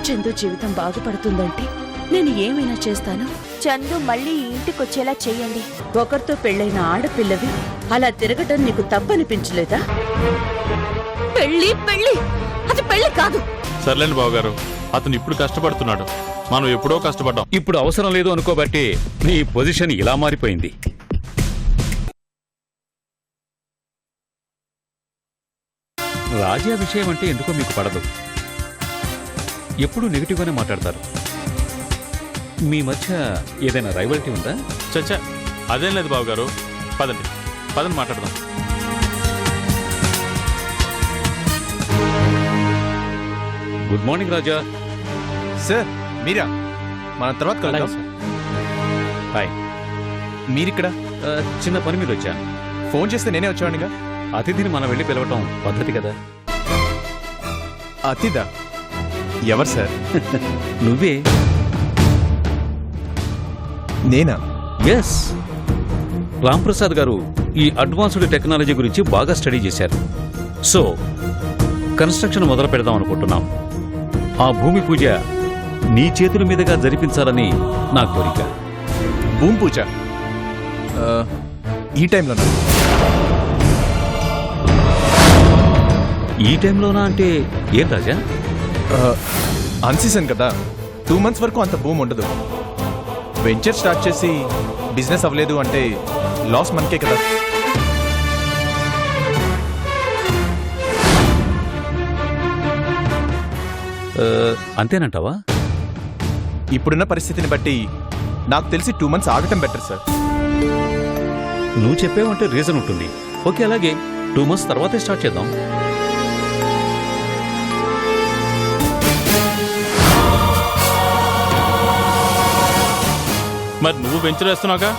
చందు జీవితం బాగుపడుతుందంటే నేను ఏమైనా చేస్తాను. చందు మళ్ళీ ఇంటికొచ్చేలా చెయ్యండి. ఒకరితో పెళ్ళైన ఆడపిల్లవి అలా తిరగటం నీకు తప్పనిపించలేదా? పెళ్ళి పెళ్ళి అది పెళ్లి కాదు. సర్లేండి బావగారు, అతను ఇప్పుడు కష్టపడుతున్నాడు, మనం ఎప్పుడో కష్టపడ్డాం. ఇప్పుడు అవసరం లేదు అనుకోబట్టి నీ పొజిషన్ ఇలా మారిపోయింది. రాజా విషయం అంటే ఎందుకో మీకు పడదు. ఎప్పుడూ నెగిటివ్గానే మాట్లాడతారు. మీ మధ్య ఏదైనా రైవల్టీ ఉందా? చచ్చా, అదేం లేదు బావగారు. పదండి పదండి మాట్లాడదాం. గుడ్ మార్నింగ్ రాజా. సార్ మీరా? మన తర్వాత కలుద్దాం. హాయ్. మీరిక్కడ? చిన్న పని మీద వచ్చాను. ఫోన్ చేస్తే నేనే వచ్చానుగా. అతిథిని మనం వెళ్ళి పిలవటం పద్ధతి కదా. అతిథా? ఎవరు సార్? నువ్వే. నేనా? ఎస్. రాంప్రసాద్ గారు ఈ అడ్వాన్స్డ్ టెక్నాలజీ గురించి బాగా స్టడీ చేశారు. సో కన్స్ట్రక్షన్ మొదలు పెడదాం అనుకుంటున్నాం. ఆ భూమి పూజ నీ చేతుల మీదుగా జరిపించాలని నా కోరిక. భూమి పూజ ఈ టైంలోనా? ఈ టైంలోనా అంటే ఏం రాజా? అన్సీజన్ కదా, 2 months వరకు అంత భూమి ఉండదు. వెంచర్ స్టార్ట్ చేసి బిజినెస్ అవ్వలేదు అంటే లాస్ మనకే కదా. అంతేనంటావా? ఇప్పుడున్న పరిస్థితిని బట్టి నాకు తెలిసి 2 months ఆగటం బెటర్ సార్. నువ్వు చెప్పేవంటే రీజన్ ఉంటుంది. ఓకే, అలాగే 2 months తర్వాతే స్టార్ట్ చేద్దాం. మరి నువ్వు వెంచర్ వేస్తున్నావుగా?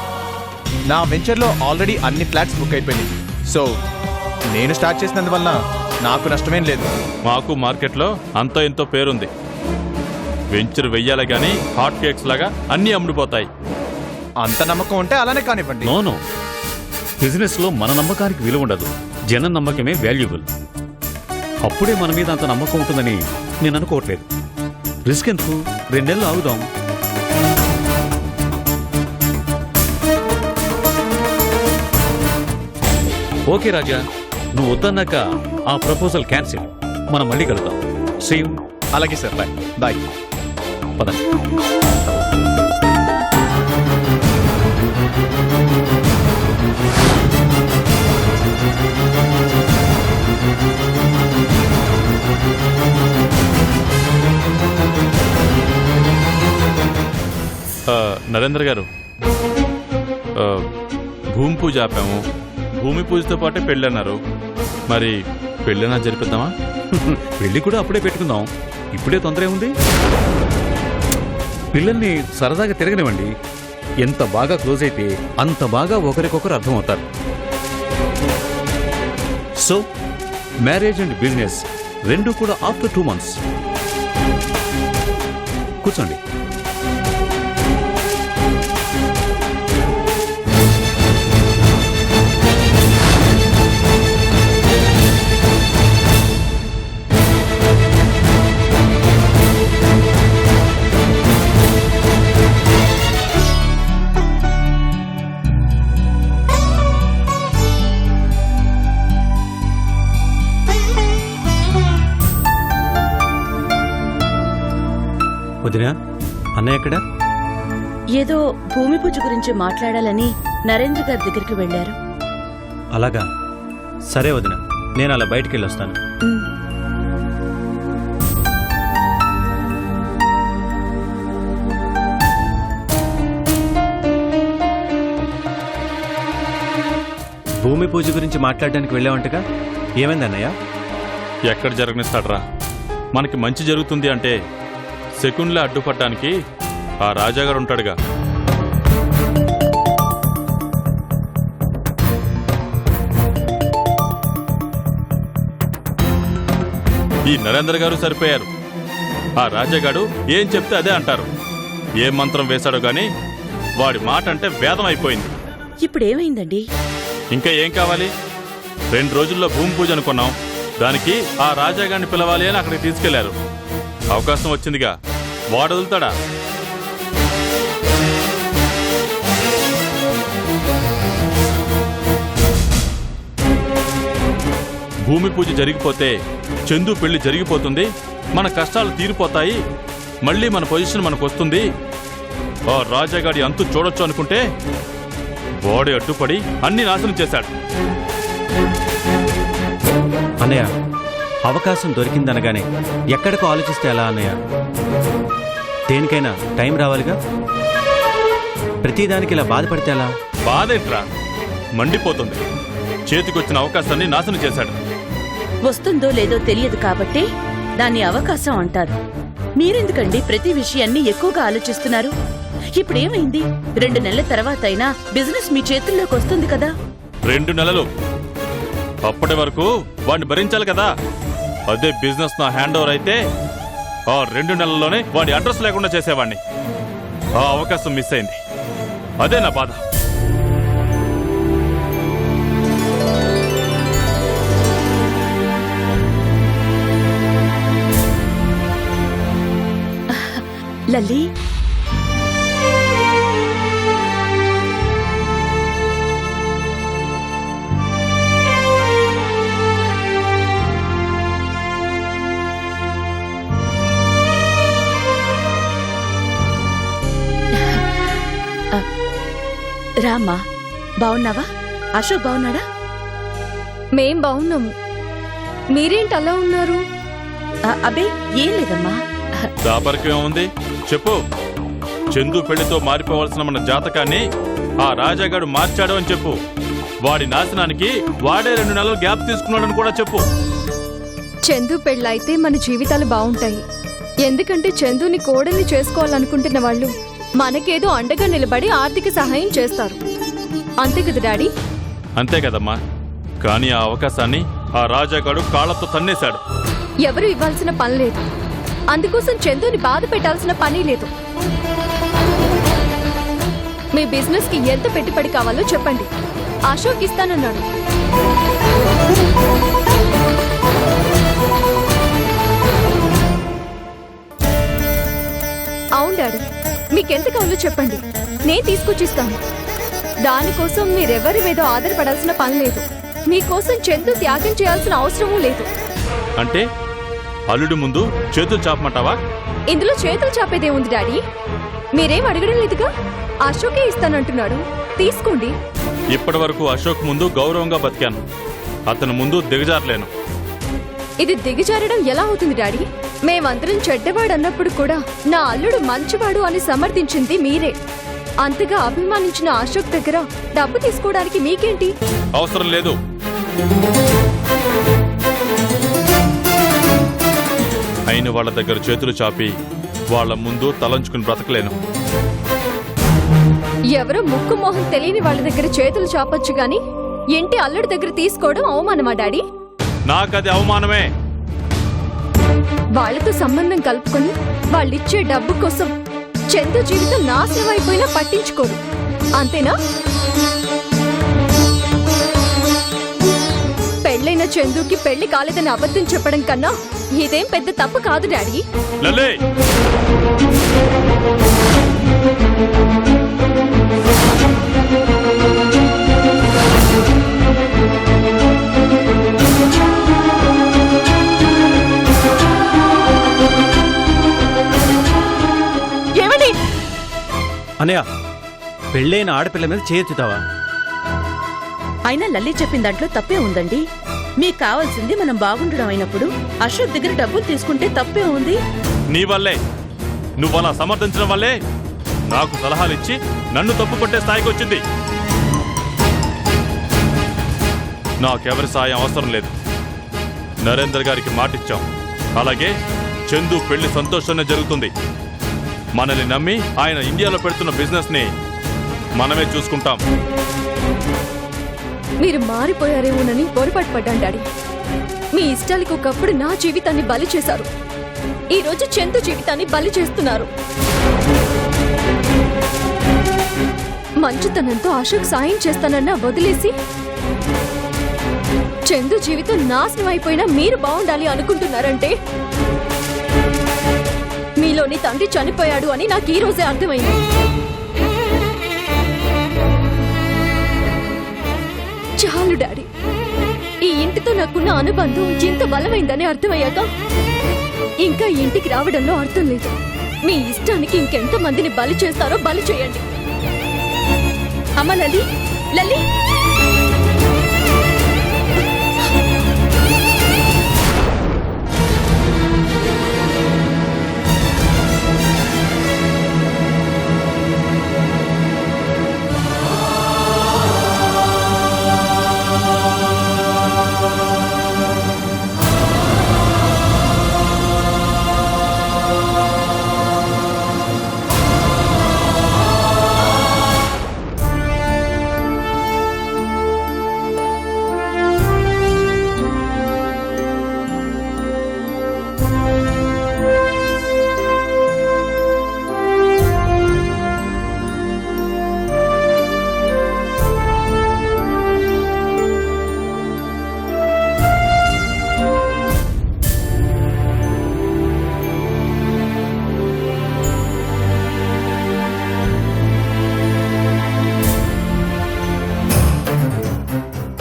నా వెంచర్లో ఆల్రెడీ అన్ని ఫ్లాట్స్ బుక్ అయిపోయినాయి. సో నేను స్టార్ట్ చేసినందువల్ల నాకు నష్టమేం లేదు. మాకు మార్కెట్లో అంతో ఎంతో పేరుంది. వెంచర్ వెయ్యాలి కానీ హాట్ కేక్స్ లాగా అన్నీ అమ్ముడిపోతాయి. అంత నమ్మకం ఉంటే అలానే కానివ్వండి. నో, బిజినెస్ లో మన నమ్మకానికి విలువ ఉండదు, జనం నమ్మకమే వాల్యుబుల్. అప్పుడే మన మీద అంత నమ్మకం ఉంటుందని నేను అనుకోవట్లేదు. రిస్క్ ఎందుకు, 2 నెలలు ఆగుదాం. ఓకే రాజా, నువ్వు వద్దన్నాక ఆ ప్రపోజల్ క్యాన్సిల్. మనం మళ్ళీ కలుద్దాం. See you. అలాగే సార్, బాయ్ బాయ్. పద. నరేంద్ర గారు, భూమి పూజ ఆపాము. భూమి పూజతో పాటే పెళ్ళి అన్నారు. మరి పెళ్ళైనా జరిపిద్దామా? పెళ్లి కూడా అప్పుడే పెట్టుకుందాం. ఇప్పుడే తొందర ఉంది. పిల్లల్ని సరదాగా తిరగనివ్వండి. ఎంత బాగా క్లోజ్ అయితే అంత బాగా ఒకరికొకరు అర్థమవుతారు. సో మ్యారేజ్ అండ్ బిజినెస్ రెండు కూడా ఆఫ్టర్ 2 months. కూర్చోండి. వదినా, అన్నయ్య ఎక్కడ? ఏదో భూమి పూజ గురించి మాట్లాడాలని నరేంద్ర గారి దగ్గరికి వెళ్లారు. అలాగా, సరే వదినా, నేను అలా బయటికి వెళ్ళొస్తాను. భూమి పూజ గురించి మాట్లాడడానికి వెళ్ళావంటగా, ఏమైంది అన్నయ్య? ఎక్కడ జరగనిస్తాడ్రా? మనకి మంచి జరుగుతుంది అంటే సెకండ్లో అడ్డుపడడానికి ఆ రాజాగారు ఉంటాడుగా. ఈ నరేంద్ర గారు సరిపోయారు. ఆ రాజాగాడు ఏం చెప్తే అదే అంటారు. ఏ మంత్రం వేశాడో గాని వాడి మాట అంటే వేదం అయిపోయింది. ఇప్పుడేమైందండి? ఇంకా ఏం కావాలి? 2 రోజుల్లో భూమి పూజ అనుకున్నాం. దానికి ఆ రాజాగాడిని పిలవాలి అని అక్కడికి తీసుకెళ్లారు. అవకాశం వచ్చిందిగా, వాడు వదులుతాడా? భూమి పూజ జరిగిపోతే చందు పెళ్లి జరిగిపోతుంది, మన కష్టాలు తీరిపోతాయి, మళ్ళీ మన పొజిషన్ మనకు వస్తుంది. ఆ రాజాగాడి అంతు చూడొచ్చు అనుకుంటే వాడి అడ్డుపడి అన్ని నాశనం చేశాడు. అన్నయ్య, అవకాశం దొరికిందనగానే ఎక్కడికో ఆలోచిస్తే ఎలా అన్నయ్య? దేనికైనా టైం రావాలిగా. ప్రతిదానికి ఇలా బాధపడితే ఎలా? బాధేట్రా, మండిపోతుంది. చేతికొచ్చిన అవకాశాన్ని నాశనం చేశాడు. వస్తుందో లేదో తెలియదు కాబట్టి దాన్ని అవకాశం అంటారు. మీరెందుకండి ప్రతి విషయాన్ని ఎక్కువగా ఆలోచిస్తున్నారు? ఇప్పుడేమైంది? 2 నెలల తర్వాత అయినా బిజినెస్ మీ చేతుల్లోకి వస్తుంది కదా. 2 నెలలు? అప్పటి వరకు వాడిని భరించాలి కదా. అదే బిజినెస్ నా హ్యాండ్ ఓవర్ అయితే ఆ 2 నెలల్లోనే వాడి అడ్రస్ లేకుండా చేసేవాడిని. ఆ అవకాశం మిస్ అయింది. అదే నా బాధ. లల్లి, రామ్మా. బావున్నావా? అశోక్ బావున్నాడా? మేం బాగున్నాము. మీరేంటి అలా ఉన్నారు? అబ్బే ఏం లేదమ్మా. దాపరికం ఏముంది చెప్పు. చందు పెళ్లితో మారిపోవాల్సిన మన జాతకాన్ని ఆ రాజాగాడు మార్చాడు అని చెప్పు. వాడి నాశనానికి వాడే 2 నెలలు గ్యాప్ తీసుకున్నాడని కూడా చెప్పు. చందు పెళ్ళైతే మన జీవితాలు బాగుంటాయి. ఎందుకంటే చందుని కోడల్ని చేసుకోవాలనుకుంటున్న వాళ్ళు మనకేదో అండగా నిలబడి ఆర్థిక సహాయం చేస్తారు. అంతే కదా డాడీ? అంతే కదమ్మా. కానీ ఆ అవకాశాన్ని ఆ రాజాగాడు కాళ్లతో తన్నేశాడు. ఎవరు ఇవ్వాల్సిన పని లేదు. అందుకోసం చందుని బాధ పెట్టాల్సిన పని లేదు. మీ బిజినెస్ కి ఎంత పెట్టుబడి కావాలో చెప్పండి. అశోక్ ఇస్తానన్నాడు. అవును డాడీ, మీకెంత కావాలో చెప్పండి, నేను తీసుకొచ్చిస్తాను. దానికోసం మీరెవరి మీద ఆధారపడాల్సిన పని లేదు. మీకోసం చందు త్యాగం చేయాల్సిన అవసరమూ లేదు. అంటే అల్లుడి ముందు చేతులు చాపమంటావా? ఇందులో చేతులు చాపేదేముంది డాడీ? మీరేం అడగడం లేదుగా. అశోకే ఇస్తానంటున్నాడు, తీసుకోండి. ఇప్పటి వరకు అశోక్ ముందు గౌరవంగా బతికాను, అతని ముందు దిగజారలేను. ఇది దిగజారడం ఎలా అవుతుంది డాడీ? మేమందరం చెడ్డవాడన్నప్పుడు కూడా నా అల్లుడు మంచివాడు అని సమర్థించింది మీరే. అంతగా అభిమానించిన అశోక్ దగ్గర డబ్బు తీసుకోవడానికి మీకేంటి అవసరం లేదు. అయిన వాళ్ళ దగ్గర చేతులు చాపి వాళ్ళ ముందు తలంచుకుని బ్రతకలేను. ఎవరో ముక్కు మోహం తెలియని వాళ్ళ దగ్గర చేతులు చాపొచ్చు గాని ఇంటి అల్లుడి దగ్గర తీసుకోవడం అవమానమా డాడీ? నాకది అవమానమే. వాళ్లతో సంబంధం కలుపుకొని వాళ్ళిచ్చే డబ్బు కోసం చందు జీవితం నాశనం అయిపోయినా పట్టించుకోరు, అంతేనా? పెళ్ళైన చందుకి పెళ్లి కాలేదని అబద్ధం చెప్పడం కన్నా ఇదేం పెద్ద తప్పు కాదు డాడీ. లల్లే, ఏమండి? అన్నయ్య, పెళ్ళైన ఆడపిల్ల మీద చేయెత్తుతావా? అయినా లల్లి చెప్పిన దాంట్లో తప్పే ఉందండి. మీకు కావాల్సింది మనం బాగుండడం అయినప్పుడు అశోక్ దగ్గర డబ్బులు తీసుకుంటే తప్పే ఉంది. నీ వల్లే, నువ్వు అలా సమర్థించడం వల్లే నాకు సలహాలిచ్చి నన్ను తప్పు కొట్టే స్థాయికి వచ్చింది. నాకెవరి సాయం అవసరం లేదు. నరేందర్ గారికి మాటిచ్చాం, అలాగే చందు పెళ్లి సంతోషంగా జరుగుతుంది. మనల్ని నమ్మి ఆయన ఇండియాలో పెడుతున్న బిజినెస్ ని మనమే చూసుకుంటాం. మీరు మారిపోయారేమోనని పొరపాటు పడ్డాను డాడీ. మీ ఇష్టాలకు ఒకప్పుడు నా జీవితాన్ని బలి చేశారు. ఈ రోజు చందు జీవితాన్ని బలి చేస్తున్నారు. మంచుతనంతో అశోక్ సాయం చేస్తానన్నా వదిలేసి చందు జీవితం నాశనం అయిపోయినా మీరు బాగుండాలి అనుకుంటున్నారంటే ఇంట్లోని తండ్రి చనిపోయాడు అని నాకు ఈ రోజే అర్థమైంది. చాలు డాడీ, ఈ ఇంటితో నాకున్న అనుబంధం ఇంత బలమైందని అర్థమయ్యాక ఇంకా ఇంటికి రావడంలో అర్థం లేదు. మీ ఇష్టానికి ఇంకెంత మందిని బలి చేస్తారో బలి చేయండి. అమ్మ Lali, Lali,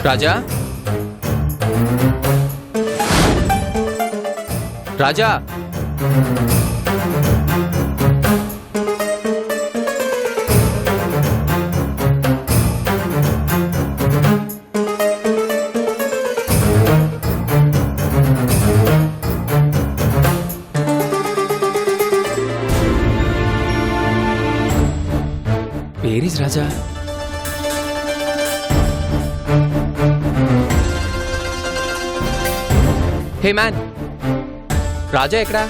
Raja, Raja, where is Raja? Hey man, Raja ఎక్కడా?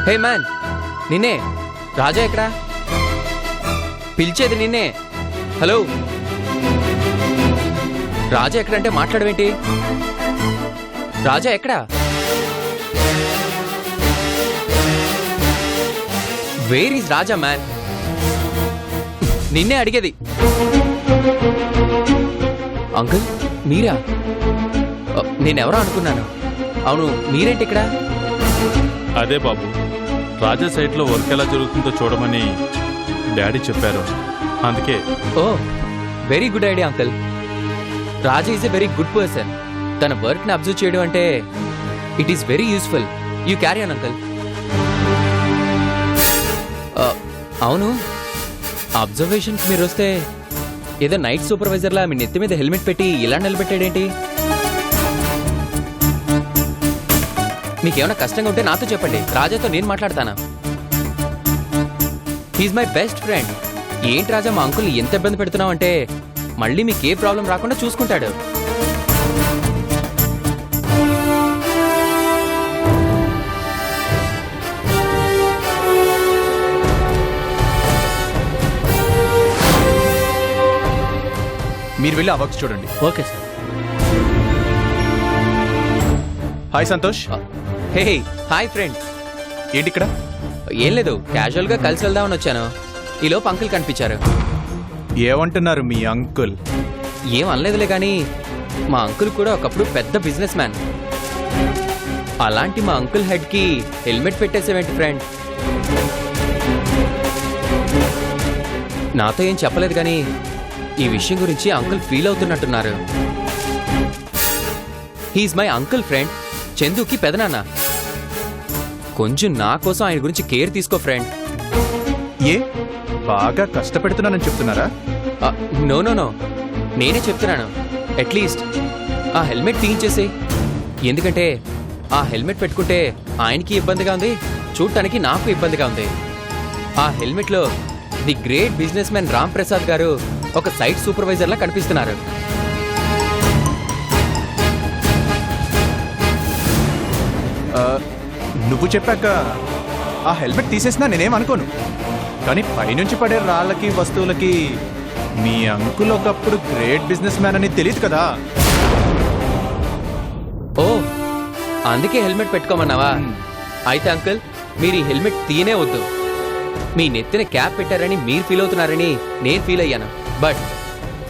హే మ్యాన్, నిన్నే. రాజా ఎక్కడా? పిలిచేది నిన్నే. హలో, రాజా ఎక్కడంటే మాట్లాడవేంటి? రాజా ఎక్కడా? Wear is Raja man? నిన్నే అడిగేది. అంకుల్, మీరా? నేనెవరో అనుకున్నాను. అవును, మీరేంటి ఇక్కడ? అదే బాబు, రాజా సైట్లో వర్క్ ఎలా జరుగుతుందో చూడమని డాడీ చెప్పారు, అందుకే. Oh, very good idea uncle. Raja is a very good person. తన వర్క్ని అబ్జర్వ్ చేయడం అంటే it is very useful. You carry on uncle. అవును, అబ్జర్వేషన్కి మీరు వస్తే ఏదో నైట్ సూపర్వైజర్లా మీ నెత్తి మీద హెల్మెట్ పెట్టి ఇలా నిలబెట్టాడేంటి? మీకేమైనా కష్టంగా ఉంటే నాతో చెప్పండి, రాజాతో నేను మాట్లాడతానా. He is my best friend. ఏంటి రాజా, మా అంకుల్ని ఎంత ఇబ్బంది పెడుతున్నావు అంటే మళ్ళీ మీకు ఏ ప్రాబ్లం రాకుండా చూసుకుంటాడు. మీరు వెళ్ళి ఆ వర్క్స్ చూడండి. Okay sir. హాయ్ సంతోష్. హే, హాయ్ ఫ్రెండ్. ఏంటి ఇక్కడ? ఏం లేదు, క్యాజువల్గా కలిసి వెళ్దామని వచ్చాను. ఈలోపు అంకుల్ కనిపించారు. ఏమంటున్నారు మీ అంకుల్? ఏం అనలేదులే కానీ మా అంకుల్ కూడా ఒకప్పుడు పెద్ద బిజినెస్ మ్యాన్. అలాంటి మా అంకుల్ హెడ్కి హెల్మెట్ పెట్టేసేవేంటి ఫ్రెండ్? నాతో ఏం చెప్పలేదు కానీ ఈ విషయం గురించి అంకుల్ ఫీల్ అవుతున్నట్టున్నారు. హీఈస్ మై అంకుల్ ఫ్రెండ్, చందుకి పెదనాన్న. కొంచెం నా కోసం ఆయన గురించి కేర్ తీసుకో ఫ్రెండ్. ఏ బాగా కష్టపెడుతున్నానని చెప్తున్నారా? నో నో నో, నేనే చెప్తున్నాను. అట్లీస్ట్ ఆ హెల్మెట్ తీయించేసి. ఎందుకంటే ఆ హెల్మెట్ పెట్టుకుంటే ఆయనకి ఇబ్బందిగా ఉంది, చూడటానికి నాకు ఇబ్బందిగా ఉంది. ఆ హెల్మెట్లో the great business man Ram Prasad garu ఒక సైట్ సూపర్వైజర్లా కనిపిస్తున్నారు. నువ్వు చెప్పాక ఆ హెల్మెట్ తీసేసినా నేనేం అనుకోను. కానీ పైనుంచి పడే రాళ్ళకి వస్తువులకి మీ అంకుల్ ఒకప్పుడు గ్రేట్ బిజినెస్ మ్యాన్ అని తెలియదు కదా. ఓ, అందుకే హెల్మెట్ పెట్టుకోమన్నావా? అయితే అంకుల్, మీరు ఈ హెల్మెట్ తీయనే వద్దు. మీ నెత్తిన క్యాప్ పెట్టారని మీరు ఫీల్ అవుతున్నారని నేను ఫీల్ అయ్యాను. బట్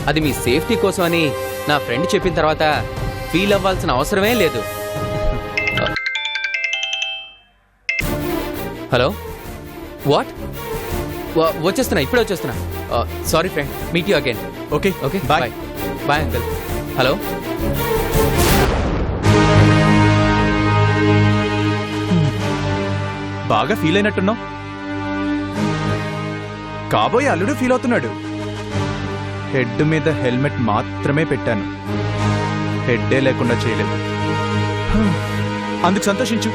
అది మీ సేఫ్టీ కోసం అని నా ఫ్రెండ్ చెప్పిన తర్వాత ఫీల్ అవ్వాల్సిన అవసరమే లేదు. హలో వాట్ వచ్చేస్తున్నా ఇప్పుడే వచ్చేస్తున్నా sorry friend meet you again okay okay bye. Bye bye uncle hello బాగా ఫీల్ అయినట్టున్నావు. కాబోయే అల్లుడు ఫీల్ అవుతున్నాడు. హెడ్ మీద హెల్మెట్ మాత్రమే పెట్టాను, హెడ్డే లేకుండా చేయలేదు. అందుకు సంతోషించు.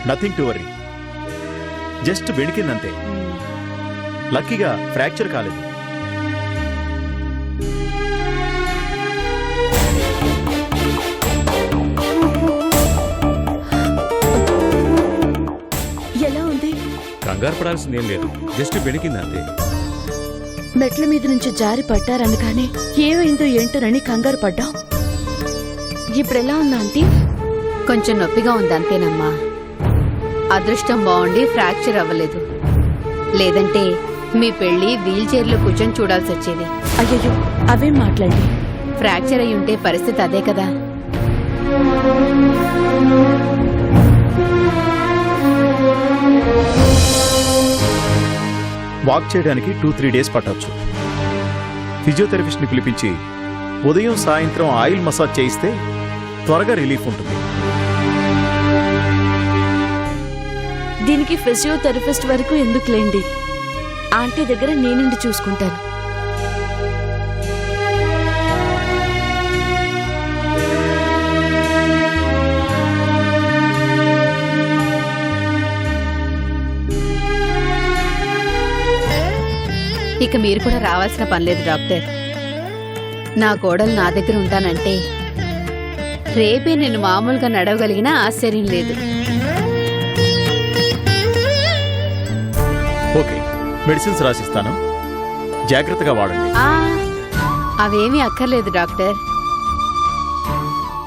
నథింగ్ టు వరీ, జస్ట్ బెణికిందంతే. లక్కీగా ఫ్రాక్చర్ కాలేదు. ఎలా ఉంది? కంగారు పడాల్సిందేం లేదు, జస్ట్ బెణికిందంతే. మెట్ల మీద నుంచి జారి పడ్డారనగానే ఏమైందో ఏంటోనని కంగారు పడ్డాం. ఇప్పుడెలా ఉందా ఆంటీ? కొంచెం నొప్పిగా ఉంది అంతేనమ్మా. అదృష్టం బాగుండి ఫ్రాక్చర్ అవ్వలేదు, లేదంటే మీ పెళ్లి వీల్ చైర్లో కూర్చొని చూడాల్సి వచ్చేది. అయ్యయ్యో, అవేం మాట్లాడి. ఫ్రాక్చర్ అయి ఉంటే పరిస్థితి అదే కదా. వాక్ చేయడానికి 2-3 డేస్ పట్టొచ్చు. ఫిజియోథెరపిస్ట్ని పిలిపించి ఉదయం సాయంత్రం ఆయిల్ మసాజ్ చేయిస్తే త్వరగా రిలీఫ్ ఉంటుంది. దీనికి ఫిజియోథెరపిస్ట్ వరకు ఎందుకులేండి, ఆంటీ దగ్గర నేనుండి చూసుకుంటాను. ఇక మీరు కూడా రావాల్సిన పనిలేదు డాక్టర్. నా కోడలు నా దగ్గర ఉంటానంటే రేపే నేను మామూలుగా నడవగలిగినా ఆశ్చర్యం లేదు. ఓకే, మెడిసిన్స్ రాసిస్తాను, జాగ్రత్తగా వాడండి. అవేమీ అక్కర్లేదు డాక్టర్.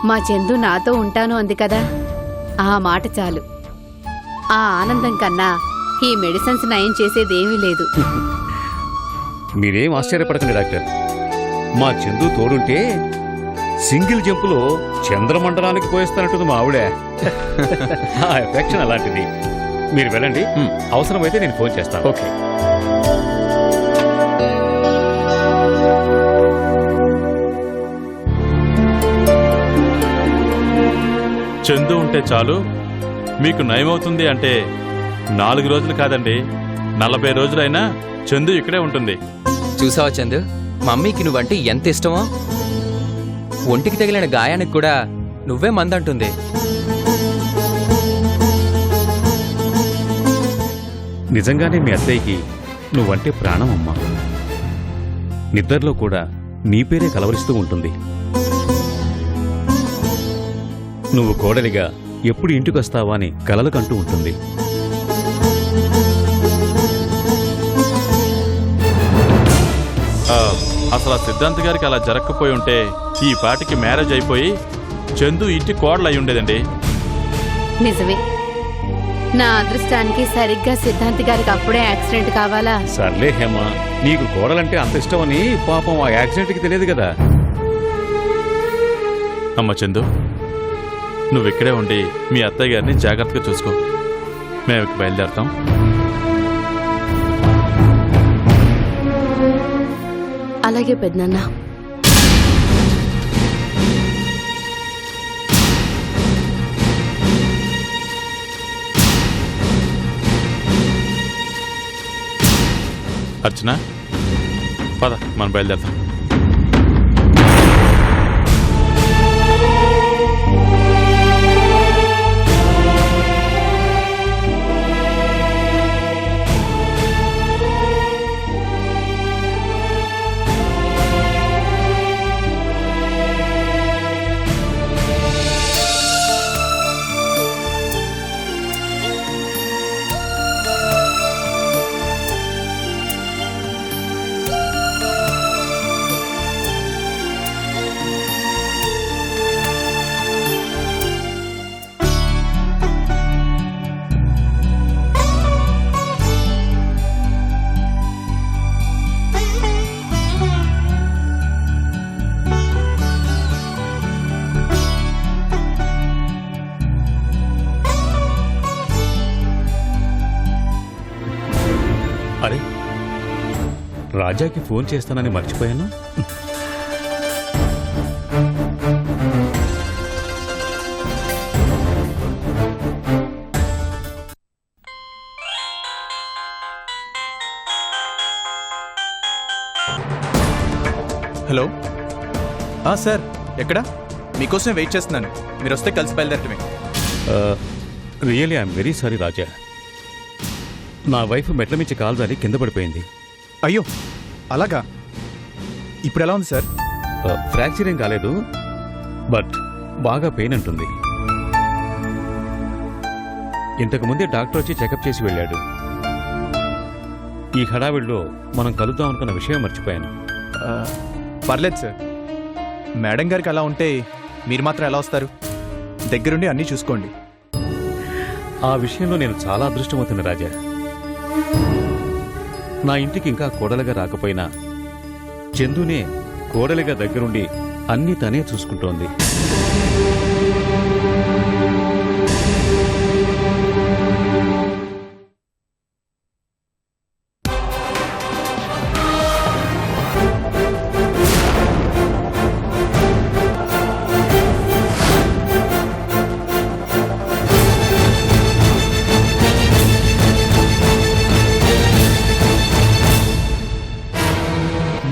మా చందు నాతో ఉంటాను అంది కదా, ఆ మాట చాలు. ఆ ఆనందం కన్నా ఈ మెడిసిన్స్ నయం చేసేదేమీ లేదు. మీరేం ఆశ్చర్యపడకండి డాక్టర్. మా చందు తోడుంటే సింగిల్ జంపులో చంద్రమండలానికి పోయిస్తానంటుంది మా ఆవిడ. ఆ ఎఫెక్షన్ అలాంటిది. మీరు వెళ్ళండి, అవసరమైతే నేను ఫోన్ చేస్తాను. ఓకే. చందు ఉంటే చాలు మీకు నయమవుతుంది అంటే 4 రోజులు కాదండి, 40 రోజులైనా చందు ఇక్కడే ఉంటుంది. చూసావా చందు, మమ్మీకి నువ్వంటే ఎంత ఇష్టమో. ఒంటికి తగిలిన గాయానికి కూడా నువ్వే మందంటుంది. నిజంగానే మీ అత్తయ్యకి నువ్వంటే ప్రాణం అమ్మా. నిద్రలో కూడా నీ పేరే కలవరిస్తూ ఉంటుంది. నువ్వు కోడలిగా ఎప్పుడు ఇంటికొస్తావా అని కలలు కంటూ ఉంటుంది. అసలు ఆ సిద్ధాంత్ గారికి అలా జరగకపోయి ఉంటే ఈ పాటికి మ్యారేజ్ అయిపోయి చందు ఇంటి కోడలు అయి ఉండేదండి. నిజమే. నా అదృష్టానికి సరిగ్గా సిద్ధాంతి గారికి అప్పుడే యాక్సిడెంట్ కావాలా? సర్లే హేమ, నీకు కోడలంటే అంత ఇష్టమని పాపం ఆ యాక్సిడెంట్కి తెలియదు కదా. అమ్మ చందు, నువ్వు ఇక్కడే ఉండి మీ అత్తయ్య గారిని జాగ్రత్తగా చూసుకో. మేము ఇక బయలుదేరుతాం. అలాగే పెద్దనాన్న. అర్చన, పద మనం బయలుదేరుతాం. రాజాకి ఫోన్ చేస్తానని మర్చిపోయాను. హలో సార్ ఎక్కడ? మీకోసమే వెయిట్ చేస్తున్నాను. మీరు వస్తే కలిసి బయలుదేరటమే. రియలీ ఐఎమ్ వెరీ సారీ రాజా. నా వైఫ్ మెట్ల మించి కాలు జారి కింద పడిపోయింది. అయ్యో అలాగా? ఇప్పుడు ఎలా ఉంది సార్? ఫ్రాక్చర్ ఏం కాలేదు, బట్ బాగా పెయిన్ అంటుంది. ఇంతకు ముందే డాక్టర్ వచ్చి చెకప్ చేసి వెళ్ళాడు. ఈ హడావిడిలో మనం కలుద్దాం అనుకున్న విషయం మర్చిపోయాను. పర్లేదు సార్. మేడం గారికి అలా ఉంటే మీరు మాత్రం ఎలా వస్తారు? దగ్గరుండి అన్నీ చూసుకోండి. ఆ విషయంలో నేను చాలా అదృష్టమవుతున్నా రాజా. నా ఇంటికి ఇంకా కోడలుగా రాకపోయినా చందునే కోడలిగా దగ్గరుండి అన్నీ తనే చూసుకుంటోంది.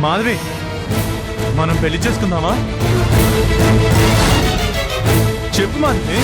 మాధవి, మనం పెళ్లి చేసుకుందామా? చెప్పు మాధవి.